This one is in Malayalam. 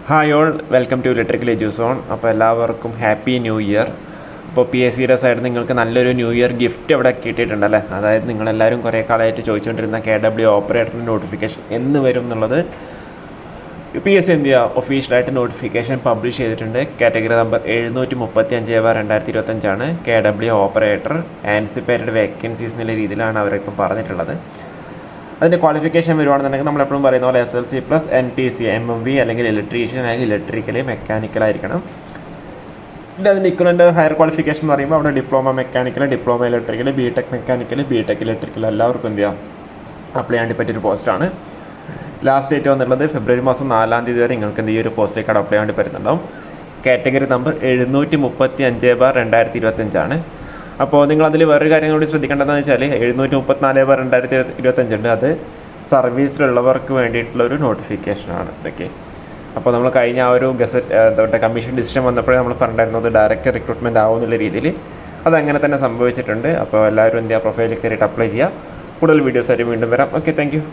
Hi all, welcome to electrical Eduzone. അപ്പോൾ എല്ലാവർക്കും ഹാപ്പി ന്യൂ ഇയർ. അപ്പോൾ പി എസ് സിയുടെ സൈഡിൽ നിങ്ങൾക്ക് നല്ലൊരു ന്യൂ ഇയർ ഗിഫ്റ്റ് ഇവിടെ കിട്ടിയിട്ടുണ്ടല്ലേ. അതായത് നിങ്ങളെല്ലാവരും കുറേ കാലമായിട്ട് ചോദിച്ചുകൊണ്ടിരുന്ന KW ഓപ്പറേറ്ററിൻ്റെ നോട്ടിഫിക്കേഷൻ എന്ന് വരും എന്നുള്ളത് പി എസ് സി എന്ത് ചെയ്യുക, ഒഫീഷ്യലായിട്ട് നോട്ടിഫിക്കേഷൻ പബ്ലിഷ് ചെയ്തിട്ടുണ്ട്. Category number 735/2025 KW operator ആൻസിപ്പേറ്റഡ് vacancies എന്നുള്ള രീതിയിലാണ് അവരിപ്പം പറഞ്ഞിട്ടുള്ളത്. അതിൻ്റെ ക്വാളിഫിക്കേഷൻ വരുവാണെന്നുണ്ടെങ്കിൽ നമ്മളെപ്പോഴും പറയുന്ന പോലെ SLC പ്ലസ് NTC MMV അല്ലെങ്കിൽ ഇലക്ട്രീഷ്യൻ അല്ലെങ്കിൽ ഇലക്ട്രിക്കൽ മെക്കാനിക്കലായിരിക്കണം. പിന്നെ അതിൻ്റെ ഇക്വലൻ്റ് ഹയർ ക്വാളിഫിക്കേഷൻ എന്ന് പറയുമ്പോൾ അവിടെ diploma mechanical, diploma electrical, BTech mechanical, BTech electrical എല്ലാവർക്കും എന്ത് ചെയ്യാം, അപ്ലൈ ചെയ്യാൻ പറ്റിയൊരു പോസ്റ്റാണ്. ലാസ്റ്റ് ഡേറ്റ് വന്നിട്ടുള്ളത് ഫെബ്രുവരി മാസം 4 വരെ നിങ്ങൾക്ക് എന്ത് ഈ ഒരു പോസ്റ്റിലേക്ക് അപ്ലൈ ചെയ്യാൻ വേണ്ടി പറ്റുന്നുണ്ടാവും. Category number 735/2025. അപ്പോൾ നിങ്ങളതിൽ വേറൊരു കാര്യം കൂടി ശ്രദ്ധിക്കേണ്ടതെന്ന് വെച്ചാൽ 734/2025 ഉണ്ട്. അത് സർവീസിലുള്ളവർക്ക് വേണ്ടിയിട്ടുള്ളൊരു നോട്ടിഫിക്കേഷനാണ് ഇതൊക്കെ. അപ്പോൾ നമ്മൾ കഴിഞ്ഞ ആ ഒരു ഗസറ്റ് കമ്മീഷൻ ഡിസിഷൻ വന്നപ്പോഴേ നമ്മൾ പറഞ്ഞിരുന്നത് ഡയറക്റ്റ് റിക്രൂട്ട്മെൻറ്റ് ആവുമെന്നുള്ള രീതിയിൽ അതങ്ങനെ തന്നെ സംഭവിച്ചിട്ടുണ്ട്. അപ്പോൾ എല്ലാവരും എന്ത് ചെയ്യുക, പ്രൊഫൈലിൽ കയറിയിട്ട് അപ്ലൈ ചെയ്യുക. കൂടുതൽ വീഡിയോസ് ആയിട്ട് വീണ്ടും വരാം. Okay, thank you.